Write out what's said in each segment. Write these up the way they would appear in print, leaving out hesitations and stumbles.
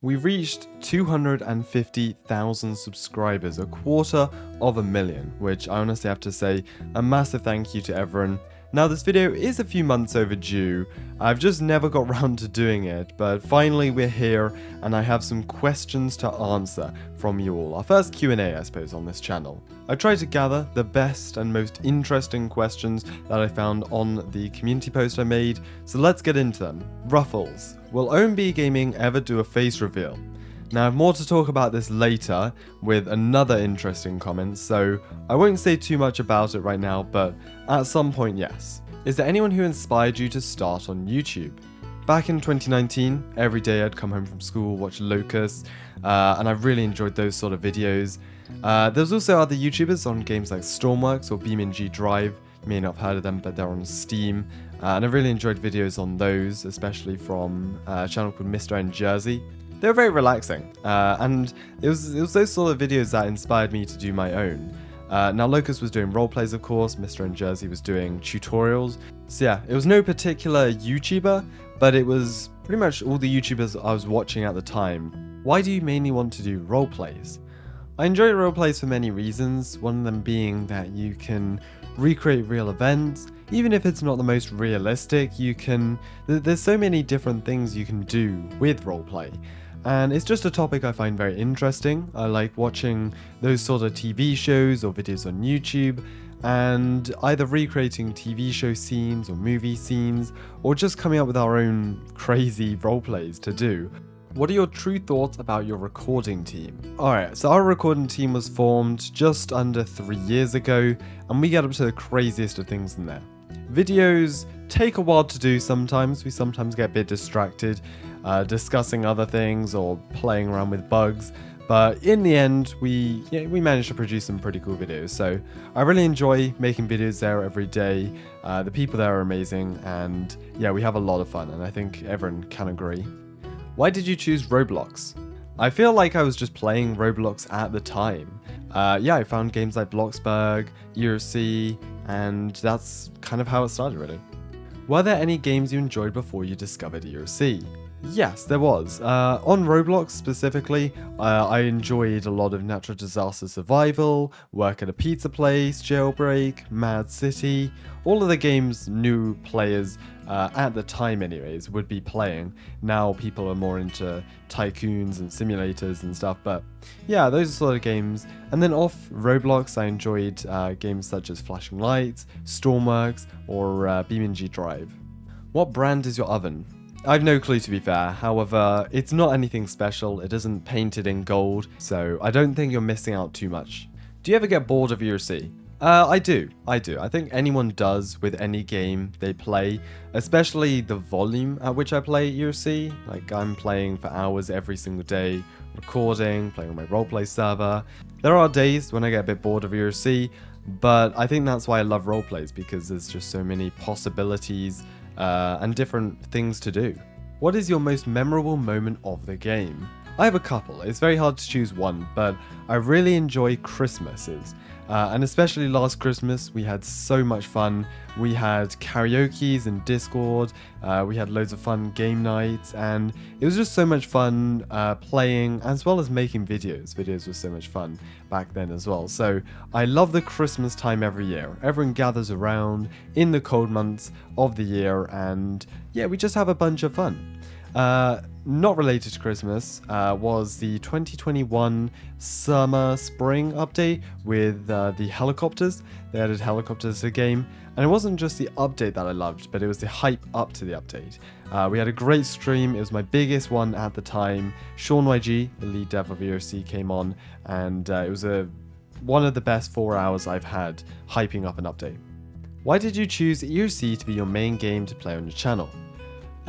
We reached 250,000 subscribers, a quarter of a million, which I honestly have to say a massive thank you to everyone. Now this video is a few months overdue, I've just never got round to doing it, but finally we're here and I have some questions to answer from you all. Our first Q&A I suppose on this channel. I tried to gather the best and most interesting questions that I found on the community post I made, so let's get into them. Ruffles, will OMB Gaming ever do a face reveal? Now I have more to talk about this later with another interesting comment, so I won't say too much about it right now, but at some point yes. Is there anyone who inspired you to start on YouTube? Back in 2019, every day I'd come home from school, watch Locust, and I really enjoyed those sort of videos. There's also other YouTubers on games like Stormworks or BeamNG Drive. You may not have heard of them, but they're on Steam. And I really enjoyed videos on those, especially from a channel called Mr. N Jersey. They were very relaxing, and it was those sort of videos that inspired me to do my own. Now Locust was doing roleplays, of course, Mr. N Jersey was doing tutorials. So yeah, it was no particular YouTuber, but it was pretty much all the YouTubers I was watching at the time. Why do you mainly want to do roleplays? I enjoy roleplays for many reasons, one of them being that you can recreate real events. Even if it's not the most realistic, there's so many different things you can do with roleplay. And it's just a topic I find very interesting. I like watching those sort of TV shows or videos on YouTube, and either recreating TV show scenes or movie scenes, or just coming up with our own crazy roleplays to do. What are your true thoughts about your recording team? Alright, so our recording team was formed just under 3 years ago, and we get up to the craziest of things in there. Videos take a while to do sometimes. We sometimes get a bit distracted, discussing other things or playing around with bugs. But in the end, we managed to produce some pretty cool videos. So I really enjoy making videos there every day. The people there are amazing, and yeah, we have a lot of fun, and I think everyone can agree. Why did you choose Roblox? I feel like I was just playing Roblox at the time. Yeah, I found games like Bloxburg, ERC, and that's kind of how it started really. Were there any games you enjoyed before you discovered ERC? Yes, there was. On Roblox specifically, I enjoyed a lot of natural disaster survival, work at a pizza place, jailbreak, Mad City, all of the games new players, at the time anyways, would be playing. Now people are more into tycoons and simulators and stuff, but yeah, those are sort of games. And then off Roblox, I enjoyed games such as Flashing Lights, Stormworks, or BeamNG Drive. What brand is your oven? I've no clue to be fair, however, it's not anything special, it isn't painted in gold, so I don't think you're missing out too much. Do you ever get bored of ERC? I do. I think anyone does with any game they play, especially the volume at which I play ERC. Like, I'm playing for hours every single day, recording, playing on my roleplay server. There are days when I get a bit bored of ERC, but I think that's why I love roleplays, because there's just so many possibilities and different things to do. What is your most memorable moment of the game? I have a couple. It's very hard to choose one, but I really enjoy Christmases. And especially last Christmas, we had so much fun. We had karaoke's in Discord, we had loads of fun game nights, and it was just so much fun playing as well as making videos. Videos were so much fun back then as well. So I love the Christmas time every year. Everyone gathers around in the cold months of the year, and yeah, we just have a bunch of fun. Not related to Christmas, was the 2021 summer-spring update with the helicopters. They added helicopters to the game, and it wasn't just the update that I loved, but it was the hype up to the update. We had a great stream, it was my biggest one at the time. Sean YG, the lead dev of ERC, came on, and it was one of the best 4 hours I've had hyping up an update. Why did you choose ERC to be your main game to play on your channel?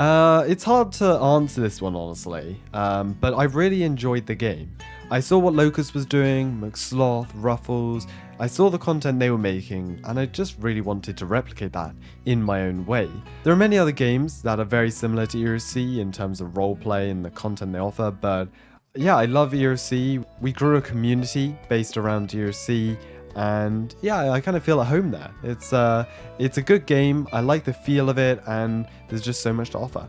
It's hard to answer this one honestly, but I really enjoyed the game. I saw what Locust was doing, McSloth, Ruffles, I saw the content they were making, and I just really wanted to replicate that in my own way. There are many other games that are very similar to ERC in terms of roleplay and the content they offer, but yeah, I love ERC. We grew a community based around ERC, and yeah, I kind of feel at home there. It's a good game, I like the feel of it, and there's just so much to offer.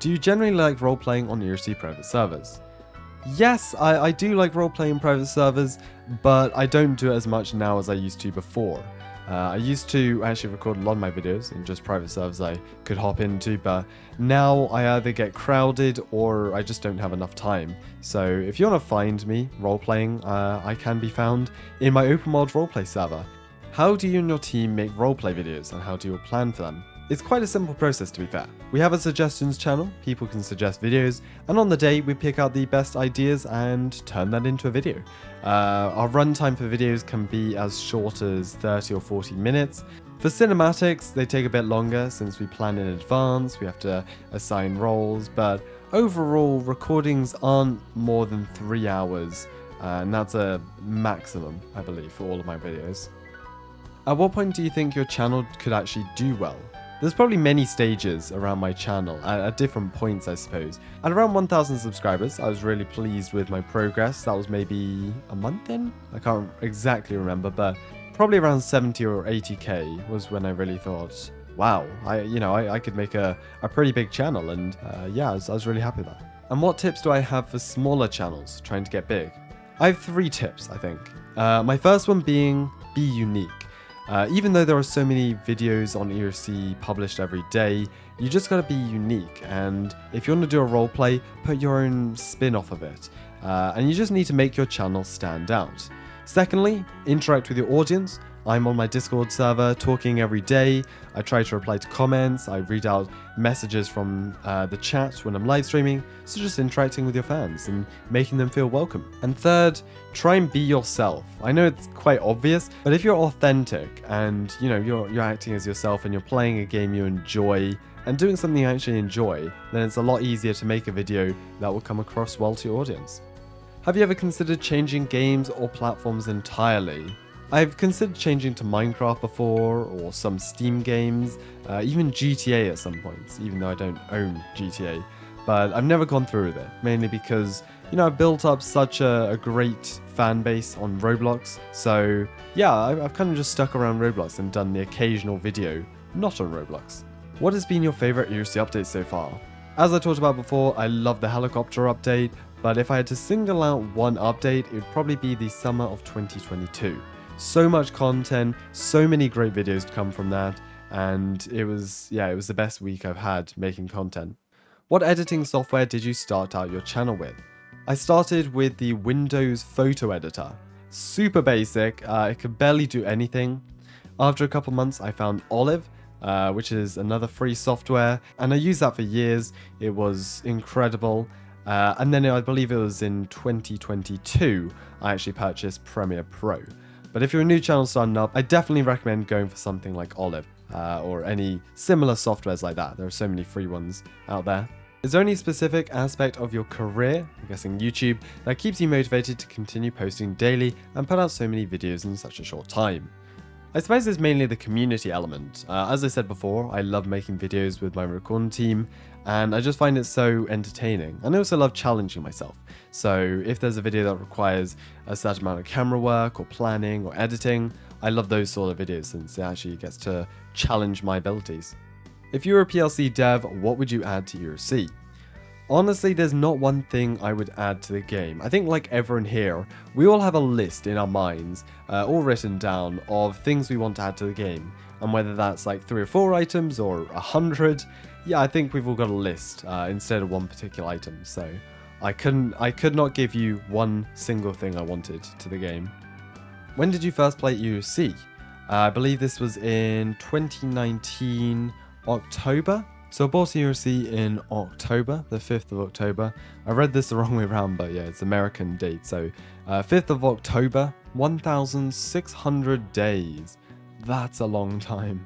Do you generally like role-playing on ERC private servers? Yes, I do like roleplaying in private servers, but I don't do it as much now as I used to before. I used to actually record a lot of my videos in just private servers I could hop into, but now I either get crowded or I just don't have enough time. So if you want to find me roleplaying, I can be found in my open world roleplay server. How do you and your team make roleplay videos, and how do you plan for them? It's quite a simple process, to be fair. We have a suggestions channel, people can suggest videos, and on the day we pick out the best ideas and turn that into a video. Our runtime for videos can be as short as 30 or 40 minutes. For cinematics, they take a bit longer since we plan in advance, we have to assign roles, but overall recordings aren't more than 3 hours, and that's a maximum, I believe, for all of my videos. At what point do you think your channel could actually do well? There's probably many stages around my channel, at different points I suppose. At around 1,000 subscribers, I was really pleased with my progress. That was maybe a month in? I can't exactly remember, but probably around 70 or 80k was when I really thought, wow, I could make a pretty big channel, and yeah, I was really happy with that. And what tips do I have for smaller channels trying to get big? I have 3 tips, I think. My first one being, be unique. Even though there are so many videos on ERC published every day, you just gotta be unique, and if you want to do a roleplay, put your own spin off of it, and you just need to make your channel stand out. Secondly, interact with your audience. I'm on my Discord server talking every day. I try to reply to comments, I read out messages from the chat when I'm live streaming, so just interacting with your fans and making them feel welcome. And third, try and be yourself. I know it's quite obvious, but if you're authentic and you're acting as yourself and you're playing a game you enjoy and doing something you actually enjoy, then it's a lot easier to make a video that will come across well to your audience. Have you ever considered changing games or platforms entirely? I've considered changing to Minecraft before, or some Steam games, even GTA at some points, even though I don't own GTA. But I've never gone through with it, mainly because, I've built up such a great fan base on Roblox. So yeah, I've kind of just stuck around Roblox and done the occasional video not on Roblox. What has been your favorite ERC update so far? As I talked about before, I love the helicopter update, but if I had to single out one update, it would probably be the summer of 2022. So much content, so many great videos to come from that, and it was the best week I've had making content. What editing software did you start out your channel with? I started with the Windows photo editor. Super basic, it could barely do anything. After a couple months I found Olive, which is another free software, and I used that for years. It was incredible. And then I believe it was in 2022 I actually purchased Premiere Pro. But if you're a new channel starting up, I definitely recommend going for something like Olive, or any similar softwares like that. There are so many free ones out there. Is there any specific aspect of your career, I'm guessing YouTube, that keeps you motivated to continue posting daily and put out so many videos in such a short time? I suppose it's mainly the community element. As I said before, I love making videos with my recording team, and I just find it so entertaining. And I also love challenging myself. So if there's a video that requires a certain amount of camera work or planning or editing, I love those sort of videos since it actually gets to challenge my abilities. If you were a PLC dev, what would you add to ERC? Honestly, there's not one thing I would add to the game. I think like everyone here, we all have a list in our minds, all written down, of things we want to add to the game. And whether that's like 3 or 4 items or 100, yeah, I think we've all got a list instead of one particular item. So I could not give you one single thing I wanted to the game. When did you first play ERC? I believe this was in 2019 October. So I bought ERC in October, the 5th of October. I read this the wrong way around, but yeah, it's American date. So 5th of October, 1,600 days. That's a long time.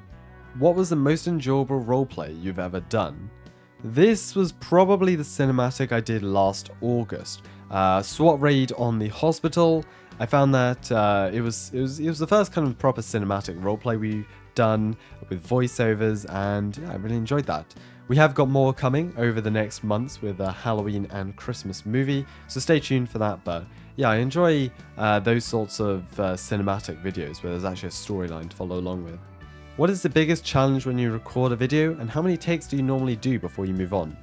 What was the most enjoyable roleplay you've ever done? This was probably the cinematic I did last August. SWAT raid on the hospital. I found that it was the first kind of proper cinematic roleplay we've done with voiceovers, and yeah, I really enjoyed that. We have got more coming over the next months with a Halloween and Christmas movie, so stay tuned for that. But yeah, I enjoy those sorts of cinematic videos where there's actually a storyline to follow along with. What is the biggest challenge when you record a video, and how many takes do you normally do before you move on?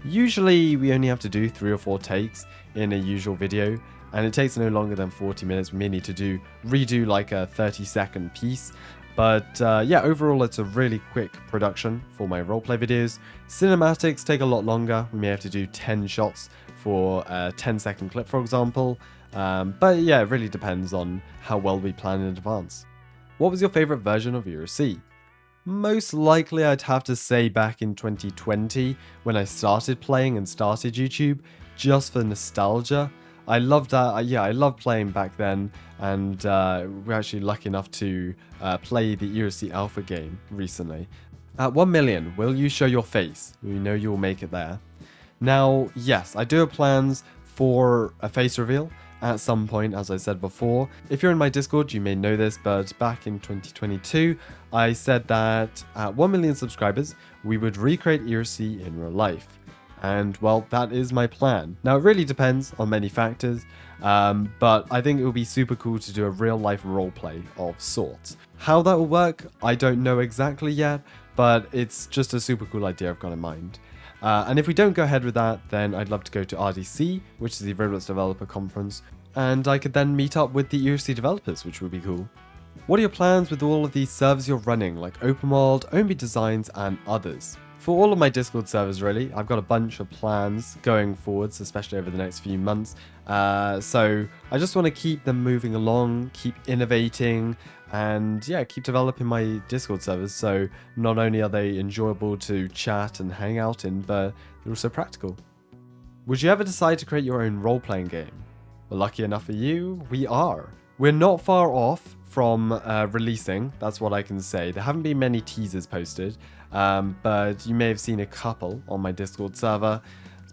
Usually we only have to do 3 or 4 takes in a usual video, and it takes no longer than 40 minutes. We may need to redo like a 30-second piece. But yeah, overall it's a really quick production for my roleplay videos. Cinematics take a lot longer. We may have to do 10 shots for a 10-second clip, for example. But yeah, it really depends on how well we plan in advance. What was your favorite version of ERC? Most likely I'd have to say back in 2020 when I started playing and started YouTube, just for nostalgia. I loved that. Yeah, I loved playing back then, and we're actually lucky enough to play the ERC Alpha game recently. At 1 million, will you show your face? We know you will make it there. Now, yes, I do have plans for a face reveal at some point, as I said before. If you're in my Discord, you may know this, but back in 2022, I said that at 1 million subscribers, we would recreate ERC in real life. And well, that is my plan. Now, it really depends on many factors, but I think it would be super cool to do a real life roleplay of sorts. How that will work, I don't know exactly yet, but it's just a super cool idea I've got in mind. And if we don't go ahead with that, then I'd love to go to RDC, which is the Roblox Developer Conference, and I could then meet up with the ERC developers, which would be cool. What are your plans with all of these servers you're running, like OpenWorld, OMB Designs, and others? For all of my Discord servers, really, I've got a bunch of plans going forwards, especially over the next few months. So I just want to keep them moving along, keep innovating, and yeah, keep developing my Discord servers. So not only are they enjoyable to chat and hang out in, but they're also practical. Would you ever decide to create your own role-playing game? Well, lucky enough for you, we are. We're not far off from releasing, that's what I can say. There haven't been many teasers posted, but you may have seen a couple on my Discord server.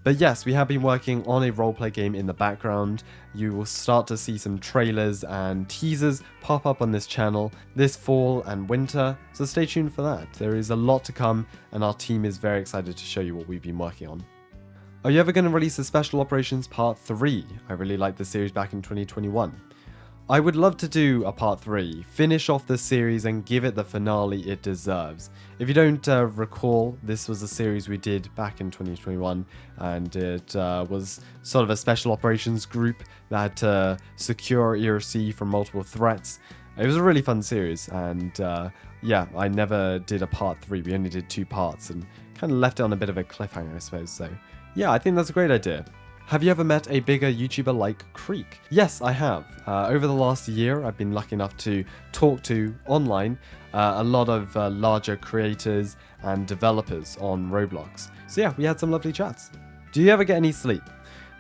But yes, we have been working on a roleplay game in the background. You will start to see some trailers and teasers pop up on this channel this fall and winter, so stay tuned for that. There is a lot to come, and our team is very excited to show you what we've been working on. Are you ever going to release a Special Operations Part 3? I really liked the series back in 2021. I would love to do a part 3, finish off the series and give it the finale it deserves. If you don't recall, this was a series we did back in 2021, and it was sort of a special operations group that secure ERC from multiple threats. It was a really fun series, and yeah, I never did a part 3, we only did 2 parts and kind of left it on a bit of a cliffhanger, I suppose. So yeah, I think that's a great idea. Have you ever met a bigger YouTuber like Creek? Yes, I have. Over the last year, I've been lucky enough to talk to, online, a lot of larger creators and developers on Roblox. So yeah, we had some lovely chats. Do you ever get any sleep?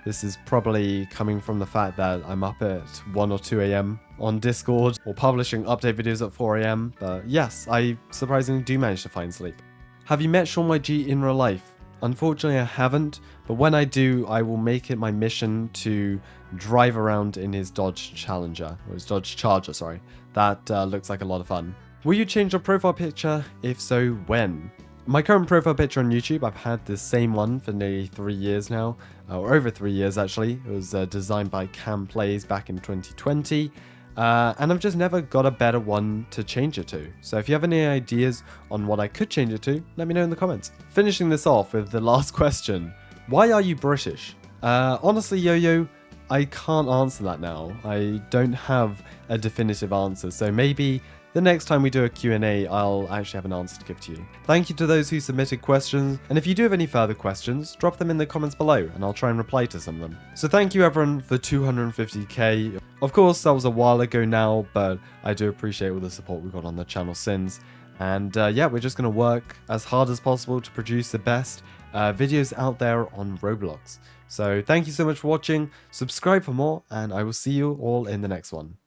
This is probably coming from the fact that I'm up at 1 or 2 a.m. on Discord, or publishing update videos at 4 a.m. But yes, I surprisingly do manage to find sleep. Have you met Sean YG in real life? Unfortunately, I haven't, but when I do, I will make it my mission to drive around in his Dodge Challenger, or his Dodge Charger, sorry. That looks like a lot of fun. Will you change your profile picture? If so, when? My current profile picture on YouTube, I've had the same one for nearly 3 years now, or over 3 years actually. It was designed by Cam Plays back in 2020. And I've just never got a better one to change it to. So if you have any ideas on what I could change it to, let me know in the comments. Finishing this off with the last question. Why are you British? Honestly, Yo-Yo, I can't answer that now. I don't have a definitive answer. So maybe the next time we do a Q&A, I'll actually have an answer to give to you. Thank you to those who submitted questions, and if you do have any further questions, drop them in the comments below, and I'll try and reply to some of them. So thank you everyone for 250k. Of course, that was a while ago now, but I do appreciate all the support we got on the channel since. And yeah, we're just going to work as hard as possible to produce the best videos out there on Roblox. So thank you so much for watching, subscribe for more, and I will see you all in the next one.